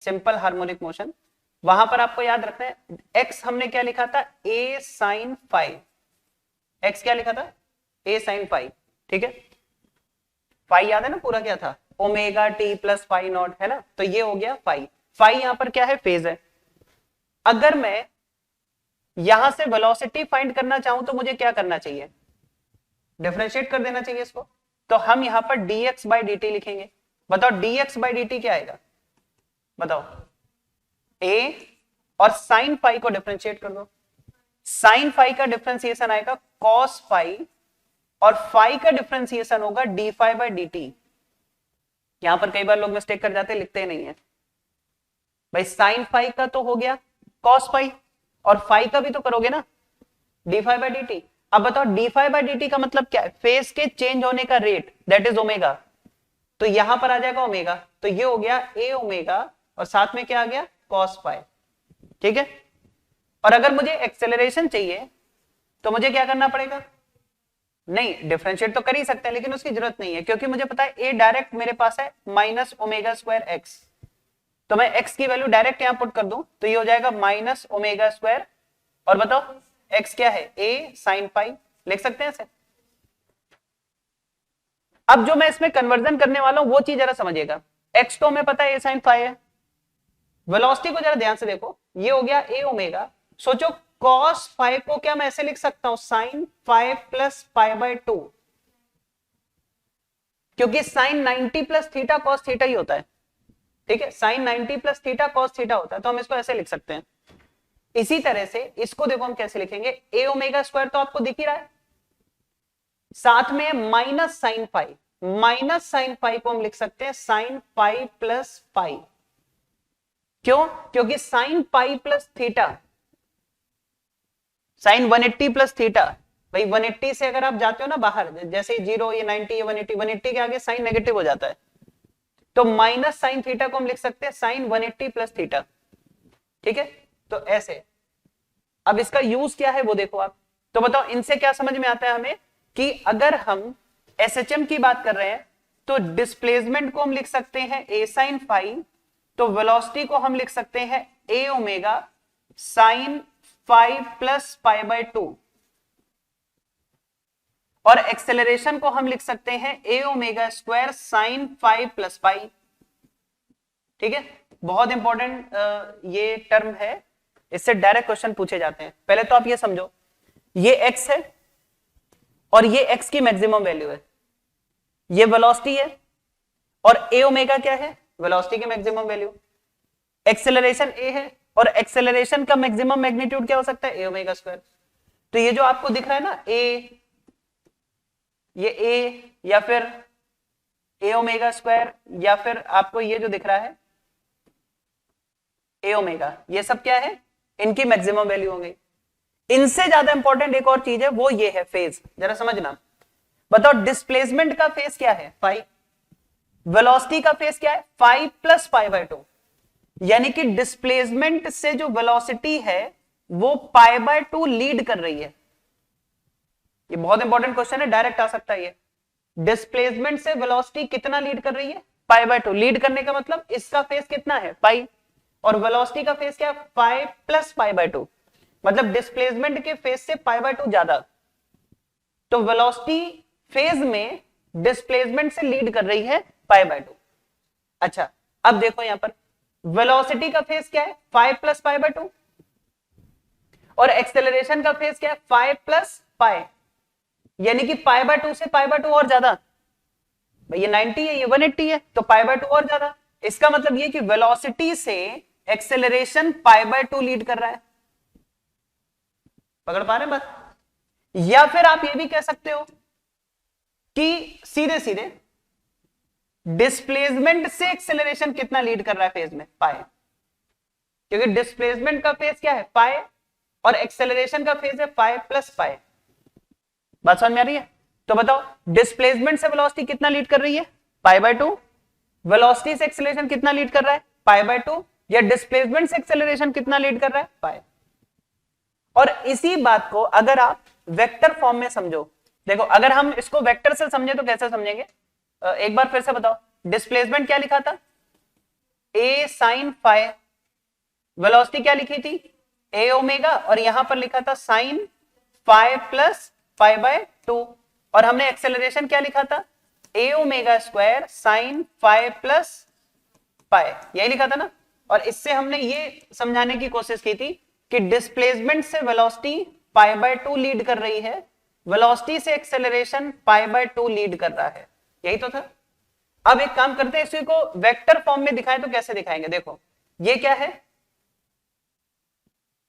Simple harmonic motion, वहां पर आपको याद रखना है x हमने क्या लिखा था, a sin फाइव, x क्या लिखा था, a sin फाइव, ठीक है। फाइव याद है ना पूरा क्या था, omega T plus five not, है ना, तो ये हो गया फाइव। फाइव यहां पर क्या है, फेज है। अगर मैं यहां से वेलोसिटी फाइंड करना चाहूं तो मुझे क्या करना चाहिए, डिफरेंशिएट कर देना चाहिए इसको। तो हम यहां पर dx बाई डी टी लिखेंगे। बताओ dx बाई डी टी क्या आएगा, बताओ, a और साइन फाइव को डिफरेंशिएट कर दो, साइन फाइव का डिफरेंशिएशन आएगा कॉस फाइव और फाइव का डिफरेंशिएशन होगा D five by D T. यहां पर कई बार लोग मिस्टेक कर जाते हैं, लिखते नहीं है भाई, साइन फाइव का तो हो गया कॉस फाइव और फाइव का भी तो करोगे ना, D five by D T. अब बताओ D five by D T का मतलब क्या है, फेज के चेंज होने का रेट, दैट इज ओमेगा। तो यहां पर आ जाएगा ओमेगा, तो ये हो गया ए ओमेगा और साथ में क्या आ गया, कॉस फाइव, ठीक है। और अगर मुझे एक्सेलरेशन चाहिए तो मुझे क्या करना पड़ेगा, नहीं डिफरेंशिएट तो कर ही सकते हैं लेकिन उसकी जरूरत नहीं है, क्योंकि मुझे पता है ए डायरेक्ट मेरे पास है माइनस ओमेगा स्क्वायर एक्स, तो मैं x की वैल्यू डायरेक्ट यहां पुट कर दूं तो ये हो जाएगा माइनस ओमेगा स्क्वायर, और बताओ x क्या है, a साइन फाइव, लिख सकते हैं इसे। अब जो मैं इसमें कन्वर्जन करने वाला हूं वो चीज जरा समझिएगा, x तो हमें पता है a साइन फाइव है, वेलोसिटी को जरा ध्यान से देखो, ये हो गया a ओमेगा। सोचो cos फाइव को क्या मैं ऐसे लिख सकता हूं, sine five plus pi by two, क्योंकि sine 90 plus theta cos theta ही होता है, ठीक है, sine 90 plus theta cos theta होता है, तो हम इसको ऐसे लिख सकते हैं। इसी तरह से इसको देखो हम कैसे लिखेंगे, ए ओमेगा स्क्वायर तो आपको दिख ही रहा है, साथ में minus sine five, minus sine five को हम लिख सकते हैं साइन फाइव प्लस फाइव। क्यों, क्योंकि sine five plus theta, sine 180 plus theta, भाई 180 से अगर आप जाते हो ना बाहर, जैसे 0 ये 90 ये 180, 180 के आगे साइन नेगेटिव हो जाता है, तो माइनस साइन थीटा को हम लिख सकते हैं साइन 180 प्लस थीटा, ठीक है। तो ऐसे, अब इसका यूज क्या है वो देखो आप, तो बताओ इनसे क्या समझ में आता है हमें, कि अगर हम एसएचएम की बात कर रहे हैं तो डिस्प्लेसमेंट को हम लिख सकते हैं ए साइन फाइव, तो वेलोसिटी को हम लिख सकते हैं a omega sine five plus pi by two, और एक्सेलरेशन को हम लिख सकते हैं a omega square sine five plus pi, ठीक है। बहुत इंपॉर्टेंट ये टर्म है, इससे डायरेक्ट क्वेश्चन पूछे जाते हैं। पहले तो आप ये समझो, ये x है और ये x की मैक्सिमम वैल्यू है, ये वेलोसिटी है और a ओमेगा क्या है, वेलोसिटी की मैक्सिमम वैल्यू। एक्सेलरेशन a है और एक्सेलरेशन का मैक्सिमम मैग्नीट्यूड क्या हो सकता है, a ओमेगा स्क्वायर। तो ये जो आपको दिख रहा है ना a, ये a या फिर a ओमेगा स्क्वायर, या फिर आपको ये जो दिख रहा है a ओमेगा, ये सब क्या है, इनकी मैक्सिमम वैल्यू हो गई। इनसे ज्यादा इंपॉर्टेंट एक और चीज है, वो ये है फेज, जरा समझना। बताओ डिस्प्लेसमेंट का फेज क्या है, फाइव, वेलोसिटी का फेज क्या है, five plus pi by to, यानी कि डिस्प्लेसमेंट से जो वेलोसिटी है वो पाई बाय टू लीड कर रही है। ये बहुत इंपॉर्टेंट क्वेश्चन है, डायरेक्ट आ सकता है ये, डिस्प्लेसमेंट से वेलोसिटी कितना लीड कर रही है, पाई बाय टू। लीड करने का मतलब इसका फेज कितना है, पाई, और वेलोसिटी का फेज क्या है, five plus pi by to, मतलब डिस्प्लेसमेंट के फेज से पाई बाय टू ज्यादा, तो वेलोसिटी फेज में डिस्प्लेसमेंट से लीड कर रही है पाई बाय टू। अच्छा अब देखो यहां पर वेलोसिटी का फेज क्या है, five plus pi by two, और एक्सेलरेशन का फेज क्या है, फाइव प्लस पाई, यानी कि पाई बाय टू से पाई बाय टू और ज्यादा। भाई ये 90 है, ये 180 है, तो पाई बाय टू और ज्यादा। इसका मतलब ये कि वेलोसिटी से acceleration pi by to lead कर रहा है। पकड़ पा रहे हैं बात? या फिर आप ये भी कह सकते हो कि सीधे सीधे डिस्प्लेसमेंट से एक्सेलरेशन कितना लीड कर रहा है फेज में, पाई, क्योंकि डिस्प्लेसमेंट का फेज क्या है, पाई, और एक्सेलरेशन का फेज है फाइव प्लस पाई। बात समझ में आ रही है? तो बताओ डिस्प्लेसमेंट से वेलोसिटी कितना लीड कर रही है, पाई बाय टू, वेलोसिटी से एक्सेलरेशन कितना लीड कर रहा है, पाई बाय टू, या डिस्प्लेसमेंट से एक्सेलरेशन कितना लीड कर रहा है, पाई। और इसी बात को अगर आप वेक्टर फॉर्म में समझो, देखो अगर हम इसको वेक्टर से समझे तो कैसे समझेंगे, एक बार फिर से बताओ, डिस्प्लेसमेंट क्या लिखा था, ए साइन फाइव, वेलोसिटी क्या लिखी थी ए ओमेगा, और यहां पर लिखा था साइन 5 प्लस 5/2, और हमने एक्सेलरेशन क्या लिखा था a omega square sine 5 plus pi, यही लिखा था ना। और इससे हमने ये समझाने की कोशिश की थी कि डिस्प्लेसमेंट से वेलोसिटी π/2 लीड कर रही है, वेलोसिटी से एक्सेलरेशन π/2 लीड कर रहा है, यही तो था। अब एक काम करते हैं, इसी को वेक्टर फॉर्म में दिखाएं तो कैसे दिखाएंगे। देखो ये क्या है,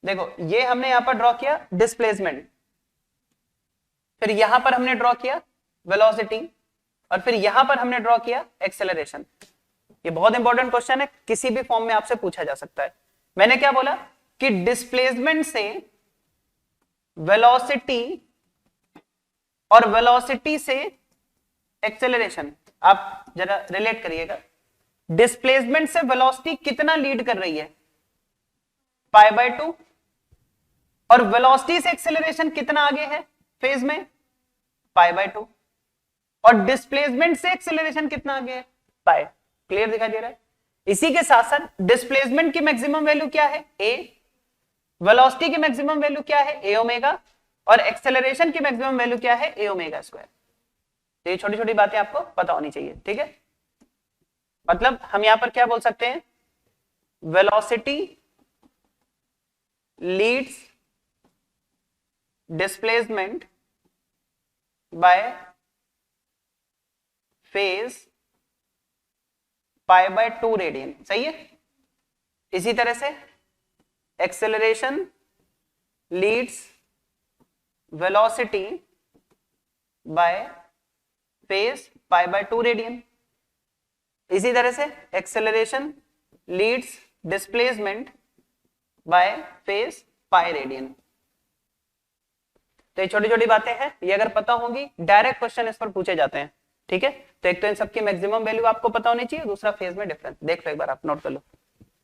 देखो ये हमने यहां पर ड्रॉ किया डिस्प्लेसमेंट, फिर यहां पर हमने ड्रॉ किया वेलोसिटी, और फिर यहां पर हमने ड्रॉ किया एक्सेलरेशन। ये बहुत इंपॉर्टेंट क्वेश्चन है, किसी भी फॉर्म में आपसे पूछा जा सकता है। मैंने क्या बोला कि डिस्प्लेसमेंट से वेलोसिटी और वेलोसिटी से एक्सेलरेशन, आप जरा रिलेट करिएगा, डिस्प्लेसमेंट से वेलोसिटी कितना लीड कर रही है π/2, और वेलोसिटी से एक्सेलरेशन कितना आगे है फेज में π/2, और डिस्प्लेसमेंट से एक्सेलरेशन कितना आगे है पाई। क्लियर दिखाई दे रहा है। इसी के साथ साथ डिस्प्लेसमेंट की मैक्सिमम वैल्यू क्या है ए, वेलोसिटी की मैक्सिमम वैल्यू क्या है ए ओमेगा, और एक्सेलरेशन की मैक्सिमम वैल्यू क्या है ए ओमेगा स्क्वायर। तो ये छोटी छोटी बातें आपको पता होनी चाहिए, ठीक है। मतलब हम यहां पर क्या बोल सकते हैं, velocity leads displacement by phase π/2 radian, सही है। इसी तरह से acceleration leads velocity by phase π/2 radian, इसी तरह से acceleration leads displacement by phase pi radian. तो ये छोटी छोटी बातें हैं, ये अगर पता होंगी डायरेक्ट क्वेश्चन इस पर पूछे जाते हैं, ठीक है। तो एक तो इन सबकी मैक्सिमम वैल्यू आपको पता होनी चाहिए, दूसरा फेज में डिफरेंस। देख लो एक बार, आप नोट कर लो।